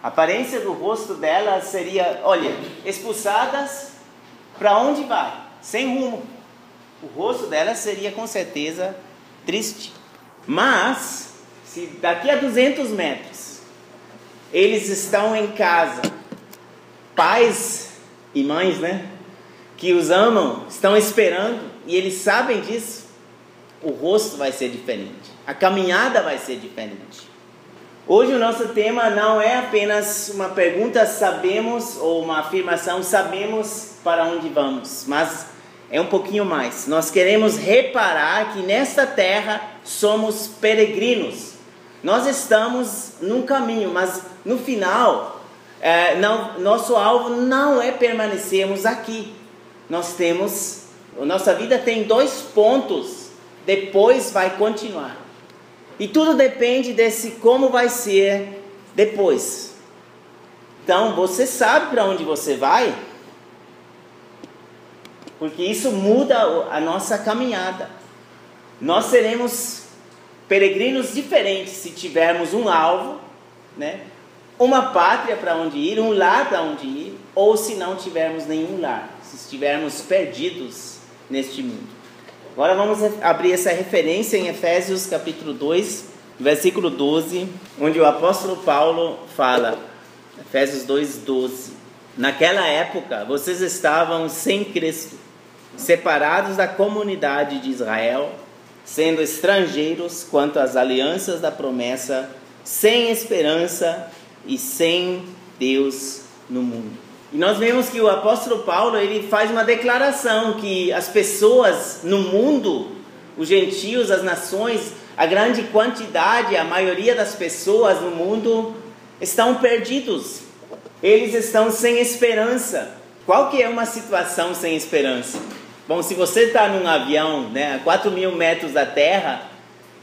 A aparência do rosto dela seria, olha, expulsadas, para onde vai? Sem rumo. O rosto dela seria com certeza triste. Mas, se daqui a 200 metros, eles estão em casa, pais e mães, né, que os amam, estão esperando, e eles sabem disso, o rosto vai ser diferente, a caminhada vai ser diferente. Hoje o nosso tema não é apenas uma pergunta, sabemos, ou uma afirmação, sabemos para onde vamos, mas é um pouquinho mais. Nós queremos reparar que nesta terra somos peregrinos. Nós estamos num caminho, mas no final, nosso alvo não é permanecermos aqui. Nossa vida tem 2 pontos, depois vai continuar. E tudo depende desse como vai ser depois. Então, você sabe para onde você vai? Porque isso muda a nossa caminhada. Nós seremos peregrinos diferentes se tivermos um alvo, né? Uma pátria para onde ir, um lar para onde ir, ou se não tivermos nenhum lar, se estivermos perdidos neste mundo. Agora vamos abrir essa referência em Efésios capítulo 2, versículo 12, onde o apóstolo Paulo fala, Efésios 2:12. Naquela época vocês estavam sem Cristo, separados da comunidade de Israel, sendo estrangeiros quanto às alianças da promessa, sem esperança e sem Deus no mundo. E nós vemos que o apóstolo Paulo, ele faz uma declaração que as pessoas no mundo, os gentios, as nações, a grande quantidade, a maioria das pessoas no mundo estão perdidos. Eles estão sem esperança. Qual que é uma situação sem esperança? Bom, se você está num avião, né, a 4.000 metros da terra,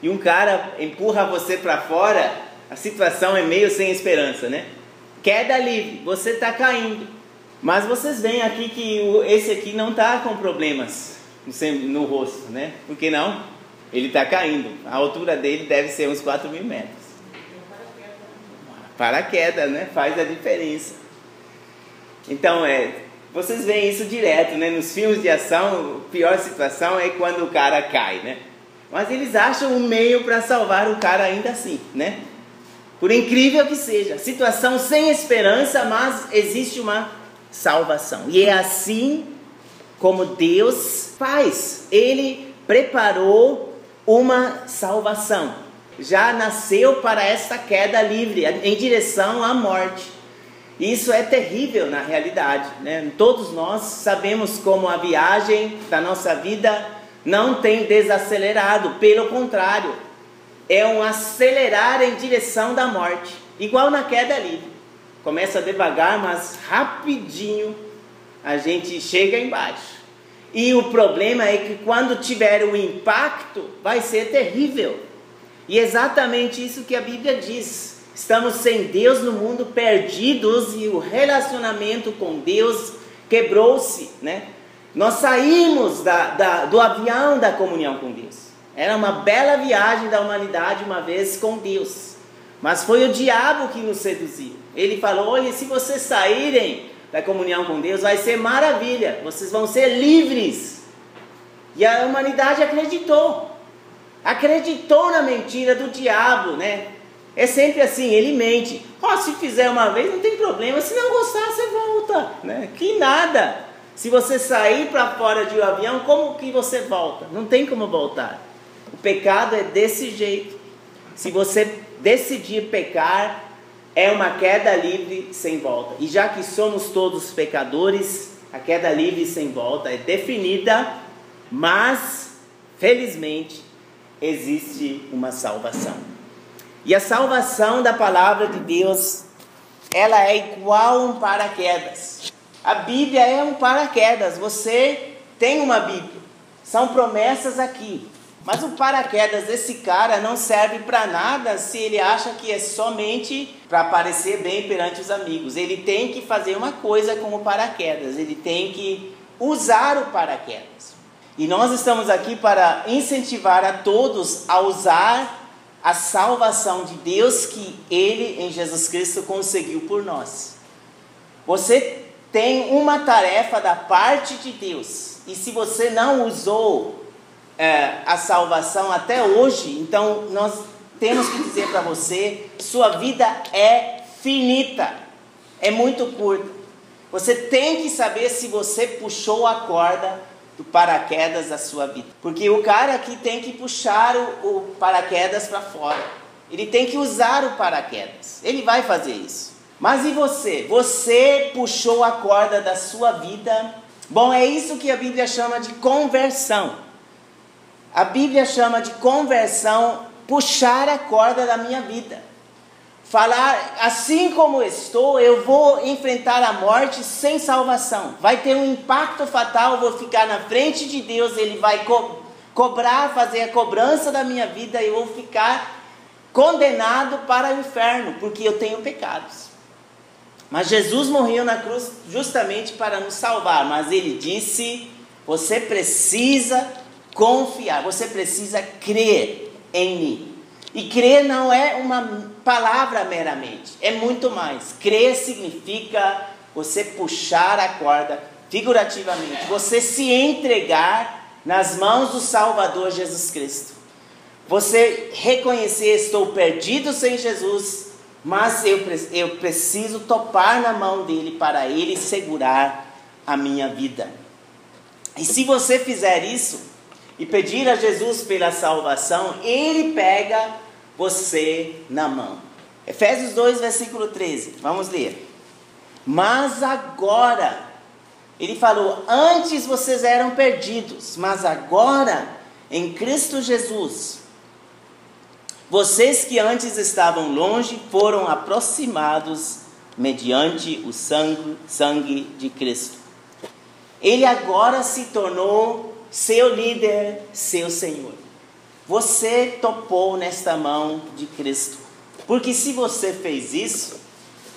e um cara empurra você para fora, a situação é meio sem esperança, né? Queda livre, você está caindo. Mas vocês veem aqui que esse aqui não está com problemas no rosto, né? Por que não? Ele está caindo. A altura dele deve ser uns 4.000 metros. Paraquedas, né? Faz a diferença. Então, vocês veem isso direto, né? Nos filmes de ação, a pior situação é quando o cara cai, né? Mas eles acham um meio para salvar o cara ainda assim, né? Por incrível que seja, situação sem esperança, mas existe uma salvação. E é assim como Deus faz. Ele preparou uma salvação. Já nasceu para esta queda livre, em direção à morte. Isso é terrível na realidade, né? Todos nós sabemos como a viagem da nossa vida não tem desacelerado. Pelo contrário, é um acelerar em direção da morte. Igual na queda livre. Começa devagar, mas rapidinho a gente chega embaixo. E o problema é que quando tiver o impacto, vai ser terrível. E é exatamente isso que a Bíblia diz. Estamos sem Deus no mundo, perdidos, e o relacionamento com Deus quebrou-se, né? Nós saímos do avião da comunhão com Deus. Era uma bela viagem da humanidade uma vez com Deus. Mas foi o diabo que nos seduziu. Ele falou, olha, se vocês saírem da comunhão com Deus, vai ser maravilha. Vocês vão ser livres. E a humanidade acreditou. Acreditou na mentira do diabo, né? É sempre assim, ele mente. Se fizer uma vez, não tem problema. Se não gostar, você volta, né? Que nada. Se você sair para fora de um avião, como que você volta? Não tem como voltar. O pecado é desse jeito. Se você decidir pecar, é uma queda livre sem volta. E já que somos todos pecadores, a queda livre sem volta é definida, mas, felizmente, existe uma salvação. E a salvação da palavra de Deus, ela é igual a um paraquedas. A Bíblia é um paraquedas. Você tem uma Bíblia. São promessas aqui. Mas o paraquedas desse cara não serve para nada se ele acha que é somente para aparecer bem perante os amigos. Ele tem que fazer uma coisa com o paraquedas. Ele tem que usar o paraquedas. E nós estamos aqui para incentivar a todos a usar a salvação de Deus que Ele, em Jesus Cristo, conseguiu por nós. Você tem uma tarefa da parte de Deus. E se você não usou a salvação até hoje, então nós temos que dizer para você, sua vida é finita, é muito curta. Você tem que saber se você puxou a corda do paraquedas da sua vida. Porque o cara aqui tem que puxar o paraquedas para fora. Ele tem que usar o paraquedas. Ele vai fazer isso. Mas e você? Você puxou a corda da sua vida? Bom, é isso que a Bíblia chama de conversão. A Bíblia chama de conversão puxar a corda da minha vida. Falar, assim como estou, eu vou enfrentar a morte sem salvação. Vai ter um impacto fatal, eu vou ficar na frente de Deus, Ele vai cobrar, fazer a cobrança da minha vida, e eu vou ficar condenado para o inferno, porque eu tenho pecados. Mas Jesus morreu na cruz justamente para nos salvar, mas Ele disse, você precisa confiar, você precisa crer em mim. E crer não é uma palavra meramente, é muito mais. Crer significa você puxar a corda, figurativamente, você se entregar nas mãos do Salvador Jesus Cristo. Você reconhecer, estou perdido sem Jesus, mas eu preciso topar na mão dele para ele segurar a minha vida. E se você fizer isso, e pedir a Jesus pela salvação, Ele pega você na mão. Efésios 2, versículo 13, vamos ler. Mas agora, Ele falou, antes vocês eram perdidos, mas agora, em Cristo Jesus, vocês que antes estavam longe, foram aproximados mediante o sangue de Cristo. Ele agora se tornou seu líder, seu Senhor. Você topou nesta mão de Cristo. Porque se você fez isso,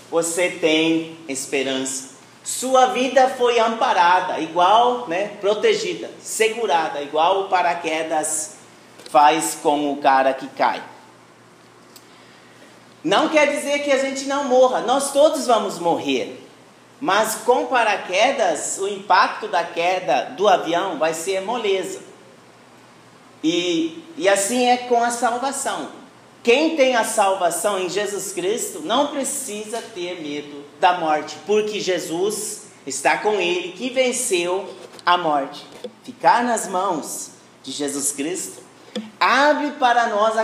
você tem esperança. Sua vida foi amparada, igual, protegida, segurada, igual o paraquedas faz com o cara que cai. Não quer dizer que a gente não morra, nós todos vamos morrer. Mas com paraquedas, o impacto da queda do avião vai ser moleza. E assim é com a salvação. Quem tem a salvação em Jesus Cristo não precisa ter medo da morte, porque Jesus está com ele que venceu a morte. Ficar nas mãos de Jesus Cristo abre para nós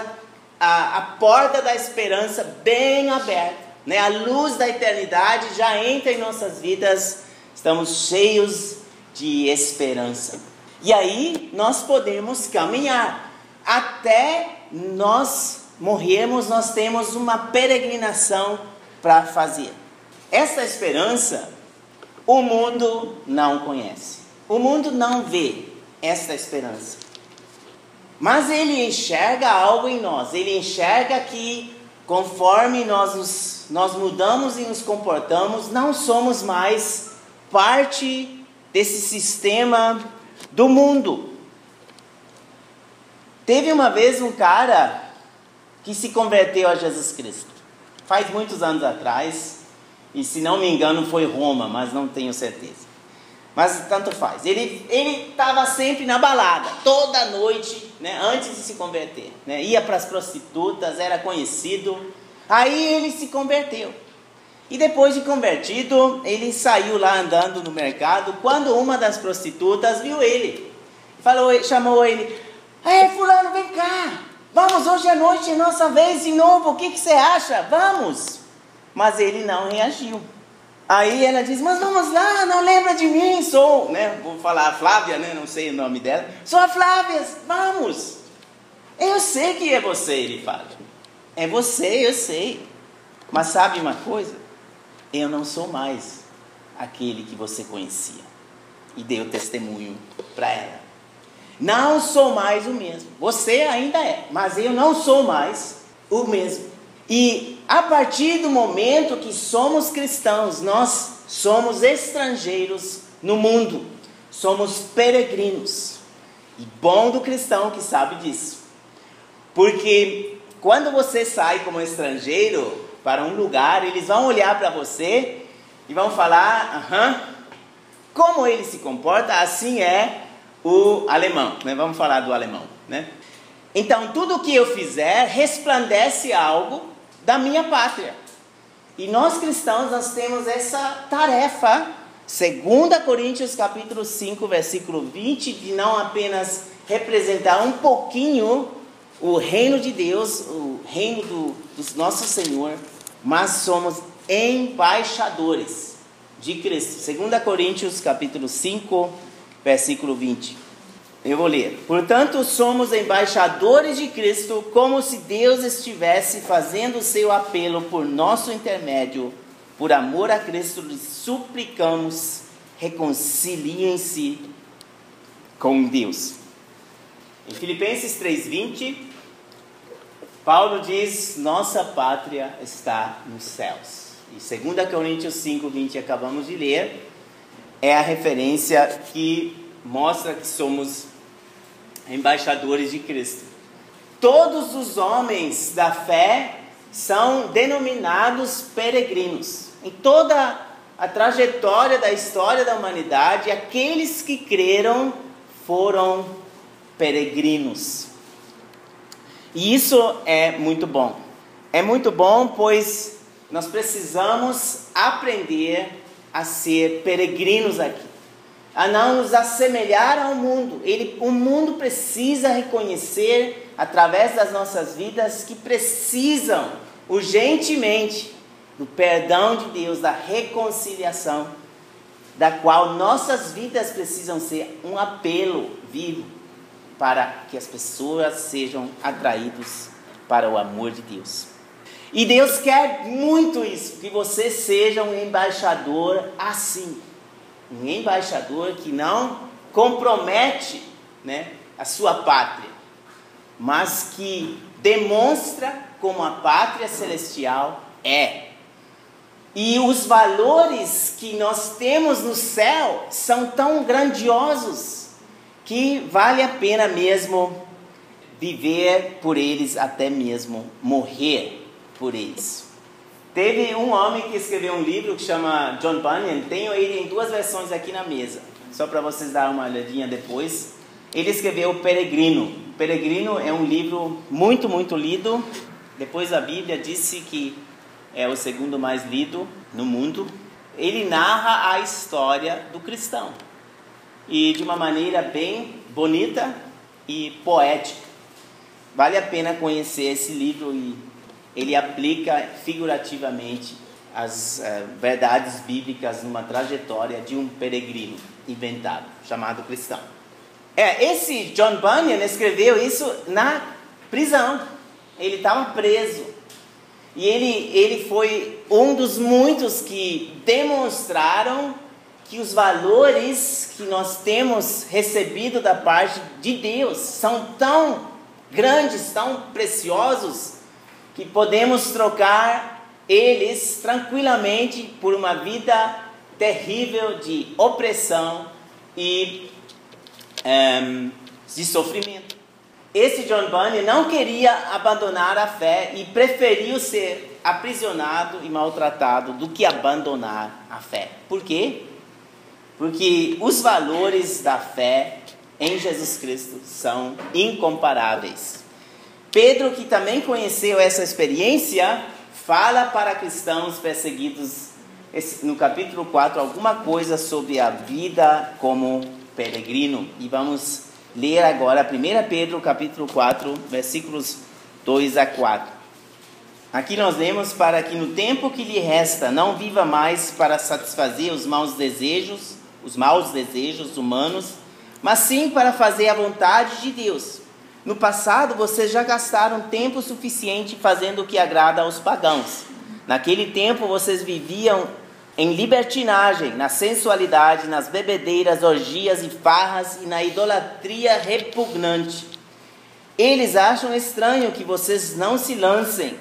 a porta da esperança bem aberta. A luz da eternidade já entra em nossas vidas, estamos cheios de esperança. E aí nós podemos caminhar. Até nós morrermos, nós temos uma peregrinação para fazer. Essa esperança, o mundo não conhece. O mundo não vê essa esperança. Mas ele enxerga algo em nós. Ele enxerga que conforme nós mudamos e nos comportamos, não somos mais parte desse sistema do mundo. Teve uma vez um cara que se converteu a Jesus Cristo. Faz muitos anos atrás, e se não me engano foi Roma, mas não tenho certeza. Mas tanto faz. Ele estava sempre na balada, toda noite, antes de se converter. Ia para as prostitutas, era conhecido. Aí ele se converteu. E depois de convertido, ele saiu lá andando no mercado, quando uma das prostitutas viu ele. Chamou ele, fulano, vem cá, vamos, hoje à noite é nossa vez de novo, o que você acha? Vamos. Mas ele não reagiu. Aí ela diz, mas vamos lá, não lembra de mim, sou, vou falar a Flávia, não sei o nome dela, sou a Flávia, vamos. Eu sei que é você, ele fala. É você, eu sei. Mas sabe uma coisa? Eu não sou mais aquele que você conhecia. E deu testemunho para ela. Não sou mais o mesmo. Você ainda é, mas eu não sou mais o mesmo. E a partir do momento que somos cristãos, nós somos estrangeiros no mundo. Somos peregrinos. E bom do cristão que sabe disso. Porque quando você sai como estrangeiro para um lugar, eles vão olhar para você e vão falar, como ele se comporta, assim é o alemão, né? Vamos falar do alemão, né? Então, tudo que eu fizer resplandece algo da minha pátria. E nós cristãos, nós temos essa tarefa, 2 Coríntios capítulo 5, versículo 20, de não apenas representar um pouquinho o reino de Deus, o reino do nosso Senhor, mas somos embaixadores de Cristo. 2 Coríntios capítulo 5, versículo 20. Eu vou ler. Portanto, somos embaixadores de Cristo, como se Deus estivesse fazendo o seu apelo por nosso intermédio. Por amor a Cristo, lhes suplicamos, reconciliem-se com Deus. Em Filipenses 3:20, Paulo diz, nossa pátria está nos céus. E 2 Coríntios 5:20, acabamos de ler, é a referência que mostra que somos embaixadores de Cristo. Todos os homens da fé são denominados peregrinos. Em toda a trajetória da história da humanidade, aqueles que creram foram peregrinos. E isso é muito bom. É muito bom, pois nós precisamos aprender a ser peregrinos aqui, a não nos assemelhar ao mundo. O mundo precisa reconhecer, através das nossas vidas, que precisam urgentemente do perdão de Deus, da reconciliação, da qual nossas vidas precisam ser um apelo vivo para que as pessoas sejam atraídas para o amor de Deus. E Deus quer muito isso, que você seja um embaixador assim. Um embaixador que não compromete, né, a sua pátria, mas que demonstra como a pátria celestial é. E os valores que nós temos no céu são tão grandiosos que vale a pena mesmo viver por eles, até mesmo morrer por eles. Teve um homem que escreveu um livro que chama John Bunyan. Tenho ele em 2 versões aqui na mesa, só para vocês darem uma olhadinha depois. Ele escreveu O Peregrino. O Peregrino é um livro muito, muito lido. Depois a Bíblia disse que é o segundo mais lido no mundo. Ele narra a história do cristão, e de uma maneira bem bonita e poética. Vale a pena conhecer esse livro, e ele aplica figurativamente as verdades bíblicas numa trajetória de um peregrino inventado, chamado cristão. Esse John Bunyan escreveu isso na prisão. Ele estava preso. E ele foi um dos muitos que demonstraram que os valores que nós temos recebido da parte de Deus são tão grandes, tão preciosos, que podemos trocar eles tranquilamente por uma vida terrível de opressão e de sofrimento. Esse John Bunyan não queria abandonar a fé e preferiu ser aprisionado e maltratado do que abandonar a fé. Por quê? Porque os valores da fé em Jesus Cristo são incomparáveis. Pedro, que também conheceu essa experiência, fala para cristãos perseguidos no capítulo 4 alguma coisa sobre a vida como peregrino. E vamos ler agora 1 Pedro capítulo 4, versículos 2 a 4. Aqui nós lemos: para que no tempo que lhe resta não viva mais para satisfazer os maus desejos humanos, mas sim para fazer a vontade de Deus. No passado vocês já gastaram tempo suficiente fazendo o que agrada aos pagãos. Naquele tempo vocês viviam em libertinagem, na sensualidade, nas bebedeiras, orgias e farras e na idolatria repugnante. Eles acham estranho que vocês não se lancem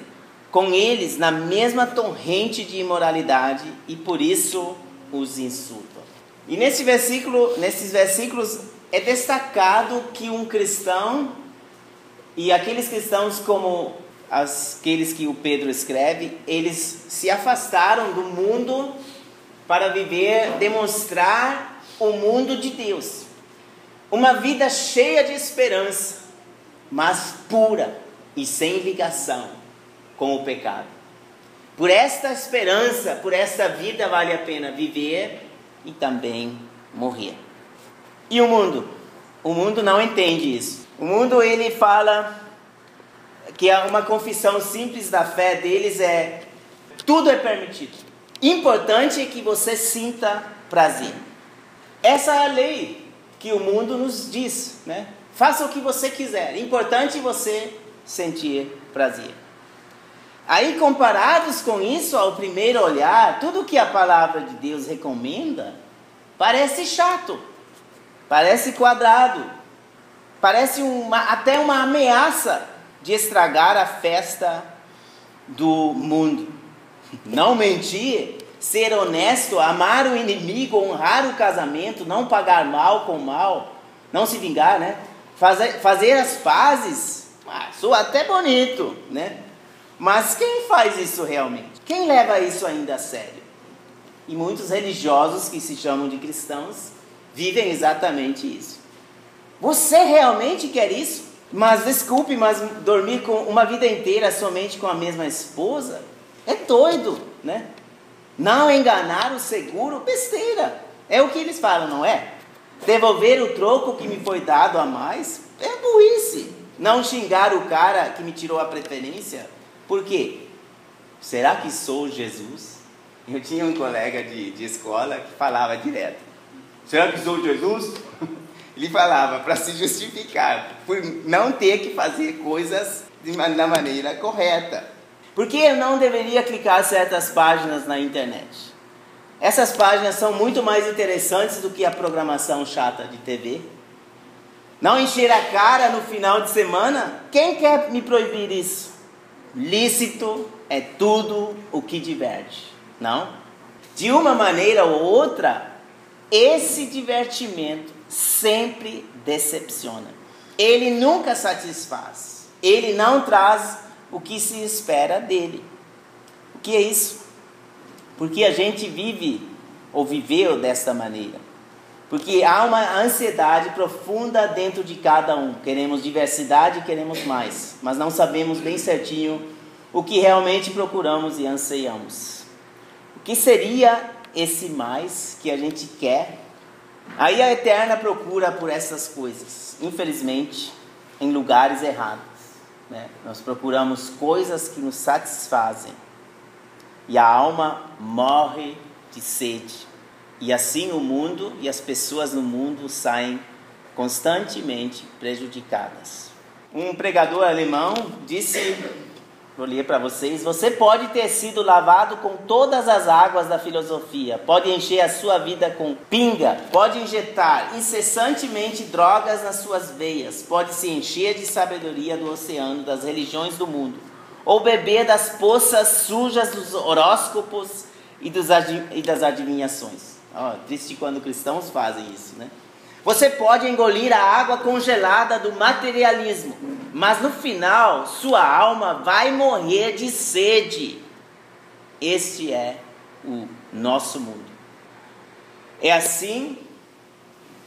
com eles na mesma torrente de imoralidade e por isso os insultam. E nesses versículos é destacado que um cristão, e aqueles cristãos como aqueles que o Pedro escreve, eles se afastaram do mundo para viver, demonstrar o mundo de Deus. Uma vida cheia de esperança, mas pura e sem ligação com o pecado. Por esta esperança, por esta vida vale a pena viver e também morrer. E o mundo? O mundo não entende isso. O mundo, ele fala que uma confissão simples da fé deles é: tudo é permitido. Importante é que você sinta prazer. Essa é a lei que o mundo nos diz, né? Faça o que você quiser. Importante você sentir prazer. Aí, comparados com isso, ao primeiro olhar, tudo que a palavra de Deus recomenda parece chato, parece quadrado, parece até uma ameaça de estragar a festa do mundo. Não mentir, ser honesto, amar o inimigo, honrar o casamento, não pagar mal com mal, não se vingar, né? Fazer as pazes, soa até bonito, né? Mas quem faz isso realmente? Quem leva isso ainda a sério? E muitos religiosos que se chamam de cristãos vivem exatamente isso. Você realmente quer isso? Mas desculpe, mas dormir com uma vida inteira somente com a mesma esposa é doido, né? Não enganar o seguro, besteira. É o que eles falam, não é? Devolver o troco que me foi dado a mais é burrice. Não xingar o cara que me tirou a preferência. Por quê? Será que sou Jesus? Eu tinha um colega de escola que falava direto: será que sou Jesus? Ele falava para se justificar, por não ter que fazer coisas da maneira correta. Por que eu não deveria clicar certas páginas na internet? Essas páginas são muito mais interessantes do que a programação chata de TV. Não encher a cara no final de semana? Quem quer me proibir isso? Lícito é tudo o que diverte, não? De uma maneira ou outra, esse divertimento sempre decepciona. Ele nunca satisfaz. Ele não traz o que se espera dele. O que é isso? Porque a gente vive ou viveu desta maneira. Porque há uma ansiedade profunda dentro de cada um. Queremos diversidade, queremos mais. Mas não sabemos bem certinho o que realmente procuramos e anseiamos. O que seria esse mais que a gente quer? Aí a eterna procura por essas coisas. Infelizmente, em lugares errados, né? Nós procuramos coisas que nos satisfazem. E a alma morre de sede. E assim o mundo e as pessoas no mundo saem constantemente prejudicadas. Um pregador alemão disse, vou ler para vocês: você pode ter sido lavado com todas as águas da filosofia, pode encher a sua vida com pinga, pode injetar incessantemente drogas nas suas veias, pode se encher de sabedoria do oceano das religiões do mundo, ou beber das poças sujas dos horóscopos e das adivinhações. Triste quando cristãos fazem isso, né? Você pode engolir a água congelada do materialismo, mas no final sua alma vai morrer de sede. Este é o nosso mundo. É assim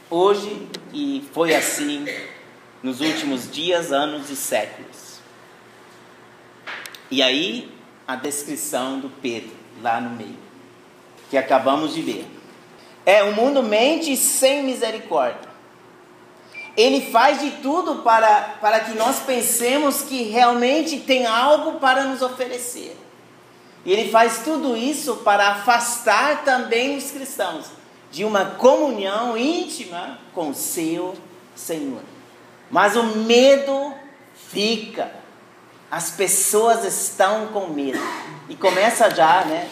hoje e foi assim nos últimos dias, anos e séculos. E aí a descrição do Pedro lá no meio, que acabamos de ver. O mundo mente sem misericórdia. Ele faz de tudo para que nós pensemos que realmente tem algo para nos oferecer. E ele faz tudo isso para afastar também os cristãos de uma comunhão íntima com o seu Senhor. Mas o medo fica. As pessoas estão com medo. E começa já, né?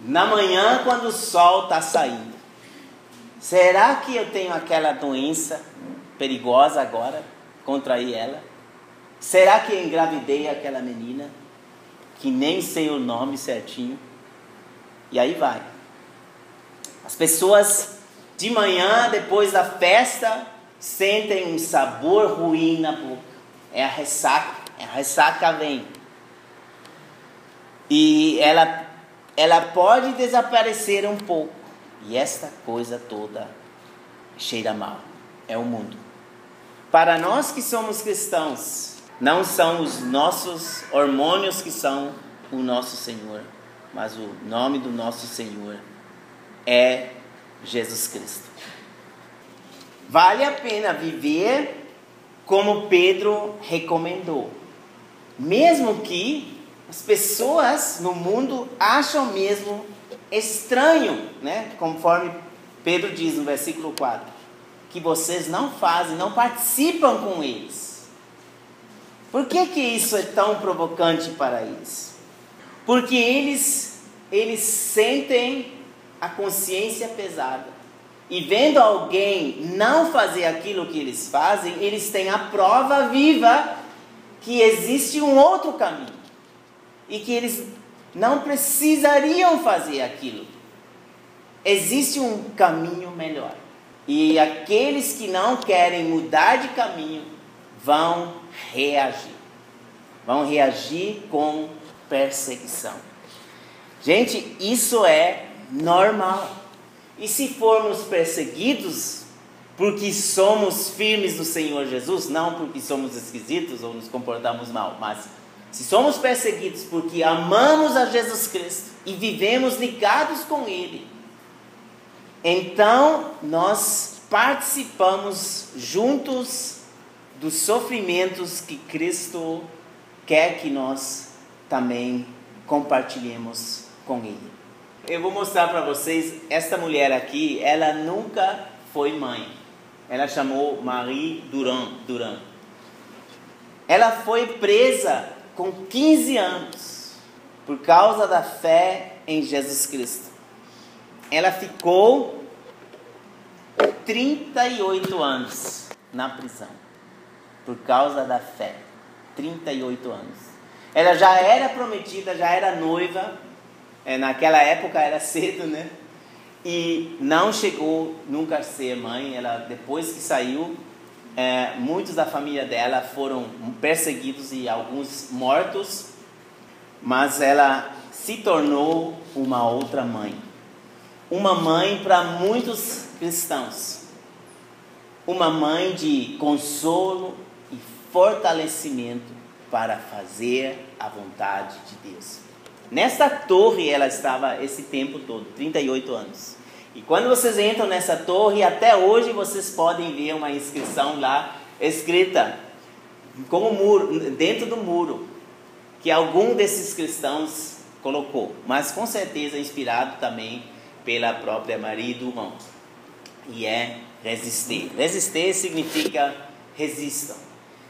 Na manhã, quando o sol está saindo. Será que eu tenho aquela doença perigosa agora? Contraí ela? Será que eu engravidei aquela menina? Que nem sei o nome certinho. E aí vai. As pessoas de manhã, depois da festa, sentem um sabor ruim na boca. É a ressaca. a ressaca vem. E ela pode desaparecer um pouco. E esta coisa toda cheira mal. É o mundo. Para nós que somos cristãos, não são os nossos hormônios que são o nosso Senhor, mas o nome do nosso Senhor é Jesus Cristo. Vale a pena viver como Pedro recomendou. Mesmo que as pessoas no mundo acham mesmo estranho, né? Conforme Pedro diz no versículo 4, que vocês não fazem, não participam com eles. Por que isso é tão provocante para eles? Porque eles sentem a consciência pesada. E vendo alguém não fazer aquilo que eles fazem, eles têm a prova viva que existe um outro caminho. E que eles não precisariam fazer aquilo. Existe um caminho melhor. E aqueles que não querem mudar de caminho vão reagir. Vão reagir com perseguição. Gente, isso é normal. E se formos perseguidos porque somos firmes no Senhor Jesus, não porque somos esquisitos ou nos comportamos mal, mas se somos perseguidos porque amamos a Jesus Cristo e vivemos ligados com Ele, então nós participamos juntos dos sofrimentos que Cristo quer que nós também compartilhemos com Ele. Eu vou mostrar para vocês, esta mulher aqui, ela nunca foi mãe. Ela chamou Marie Durand. Ela foi presa com 15 anos por causa da fé em Jesus Cristo. Ela ficou 38 anos na prisão por causa da fé. 38 anos. Ela já era prometida, já era noiva. Naquela época era cedo, né? E não chegou nunca a ser mãe. Ela, depois que saiu, muitos da família dela foram perseguidos e alguns mortos. Mas ela se tornou uma outra mãe. Uma mãe para muitos cristãos. Uma mãe de consolo e fortalecimento para fazer a vontade de Deus. Nessa torre ela estava esse tempo todo, 38 anos. E quando vocês entram nessa torre, até hoje vocês podem ver uma inscrição lá, escrita com o muro, dentro do muro, que algum desses cristãos colocou. Mas com certeza inspirado também pela própria Marie Durand. E é resistir. Resistir significa resistam.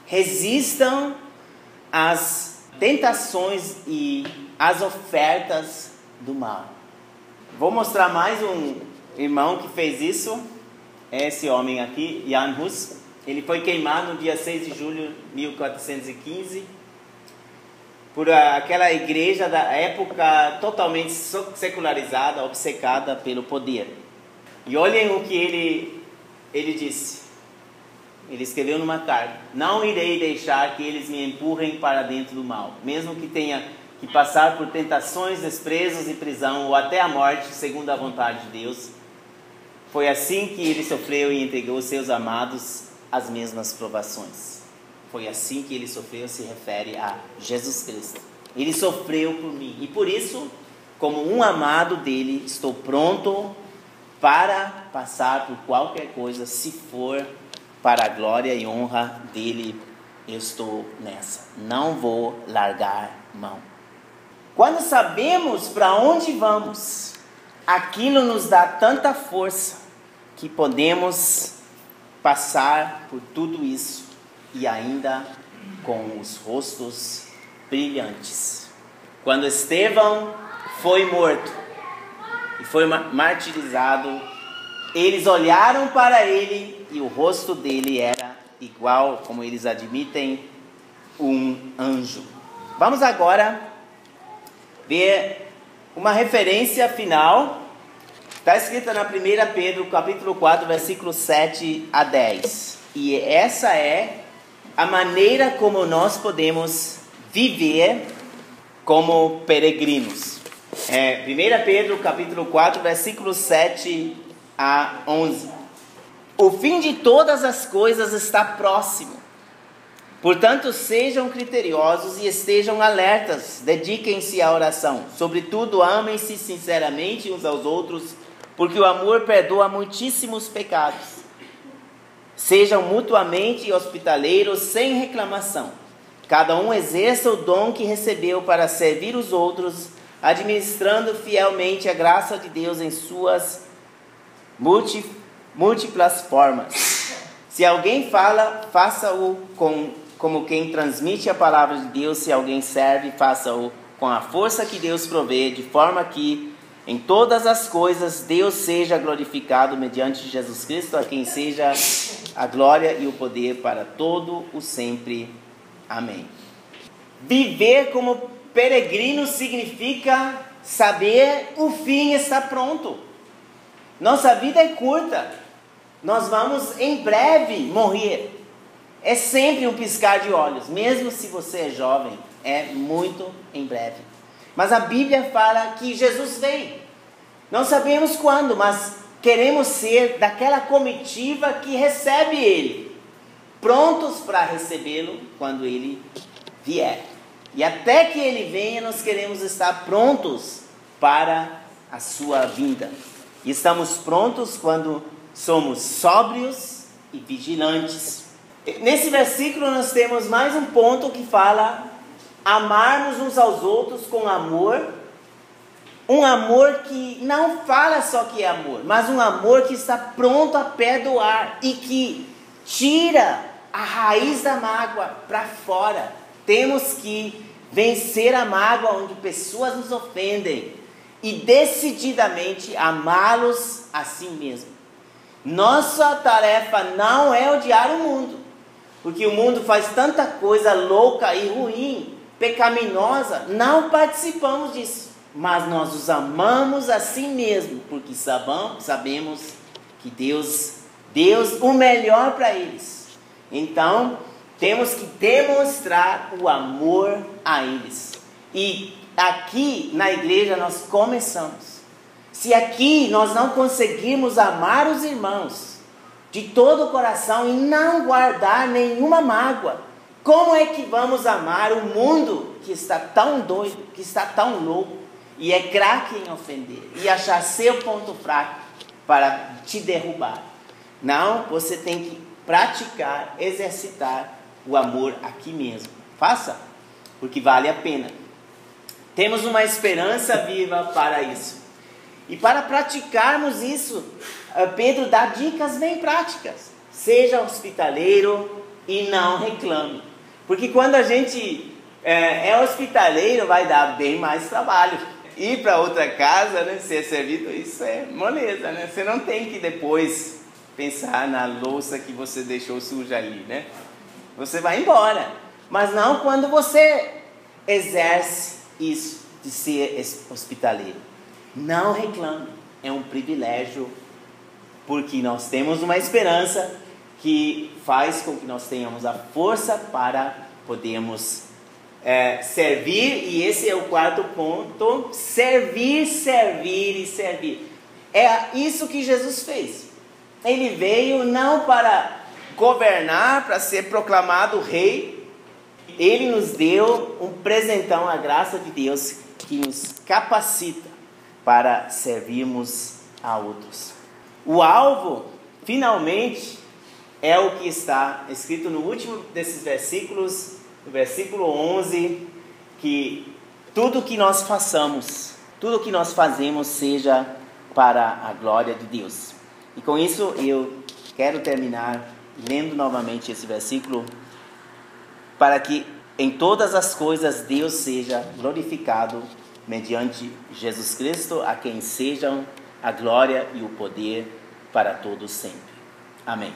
Resistam às tentações e as ofertas do mal. Vou mostrar mais um irmão que fez isso. É esse homem aqui, Jan Hus. Ele foi queimado no dia 6 de julho de 1415 por aquela igreja da época totalmente secularizada, obcecada pelo poder. E olhem o que ele disse. Ele escreveu numa carta: não irei deixar que eles me empurrem para dentro do mal, mesmo que tenha que passar por tentações, desprezos e prisão, ou até a morte, segundo a vontade de Deus. Foi assim que ele sofreu e entregou seus amados às mesmas provações. Foi assim que ele sofreu, se refere a Jesus Cristo. Ele sofreu por mim, e por isso, como um amado dele, estou pronto para passar por qualquer coisa, se for para a glória e honra dele. Eu estou nessa, não vou largar mão. Quando sabemos para onde vamos, aquilo nos dá tanta força que podemos passar por tudo isso e ainda com os rostos brilhantes. Quando Estevão foi morto e foi martirizado, eles olharam para ele e o rosto dele era igual, como eles admitem, um anjo. Vamos agora ver uma referência final. Está escrita na 1 Pedro, capítulo 4, versículo 7 a 10. E essa é a maneira como nós podemos viver como peregrinos. 1 Pedro capítulo 4, versículos 7 a 11. O fim de todas as coisas está próximo. Portanto, sejam criteriosos e estejam alertas. Dediquem-se à oração. Sobretudo, amem-se sinceramente uns aos outros, porque o amor perdoa muitíssimos pecados. Sejam mutuamente hospitaleiros sem reclamação. Cada um exerça o dom que recebeu para servir os outros, administrando fielmente a graça de Deus em suas múltiplas formas. Se alguém fala, faça-o como quem transmite a palavra de Deus. Se alguém serve, faça-o com a força que Deus provê, de forma que em todas as coisas Deus seja glorificado mediante Jesus Cristo, a quem seja a glória e o poder para todo o sempre. Amém. Viver como peregrino significa saber o fim está pronto. Nossa vida é curta. Nós vamos em breve morrer. É sempre um piscar de olhos. Mesmo se você é jovem, é muito em breve. Mas a Bíblia fala que Jesus vem. Não sabemos quando, mas queremos ser daquela comitiva que recebe Ele. Prontos para recebê-lo quando Ele vier. E até que Ele venha, nós queremos estar prontos para a sua vinda. E estamos prontos quando somos sóbrios e vigilantes. Nesse versículo nós temos mais um ponto que fala amarmos uns aos outros com amor. Um amor que não fala só que é amor, mas um amor que está pronto a perdoar e que tira a raiz da mágoa para fora. Temos que vencer a mágoa onde pessoas nos ofendem e decididamente amá-los assim mesmo. Nossa tarefa não é odiar o mundo, porque o mundo faz tanta coisa louca e ruim, pecaminosa. Não participamos disso, mas nós os amamos assim mesmo, porque sabemos que Deus o melhor para eles. Então temos que demonstrar o amor a eles. E aqui na igreja nós começamos. Se aqui nós não conseguirmos amar os irmãos de todo o coração e não guardar nenhuma mágoa, como é que vamos amar o mundo que está tão doido, que está tão louco e é craque em ofender e achar seu ponto fraco para te derrubar? Não, você tem que praticar, exercitar o amor aqui mesmo. Faça, porque vale a pena. Temos uma esperança viva para isso. E para praticarmos isso, Pedro dá dicas bem práticas. Seja hospitaleiro e não reclame. Porque quando a gente é hospitaleiro, vai dar bem mais trabalho. Ir para outra casa, né, ser servido, isso é moleza, né? Você não tem que depois pensar na louça que você deixou suja ali, né? Você vai embora. Mas não quando você exerce isso de ser hospitaleiro. Não reclame, é um privilégio, porque nós temos uma esperança que faz com que nós tenhamos a força para podermos servir. E esse é o quarto ponto: servir, servir e servir. É isso que Jesus fez. Ele veio não para governar, para ser proclamado rei. Ele nos deu um presentão, a graça de Deus, que nos capacita para servirmos a outros. O alvo, finalmente, é o que está escrito no último desses versículos, no versículo 11, que tudo que nós façamos, tudo que nós fazemos seja para a glória de Deus. E com isso eu quero terminar lendo novamente esse versículo, para que em todas as coisas Deus seja glorificado mediante Jesus Cristo, a quem sejam a glória e o poder para todos sempre. Amém.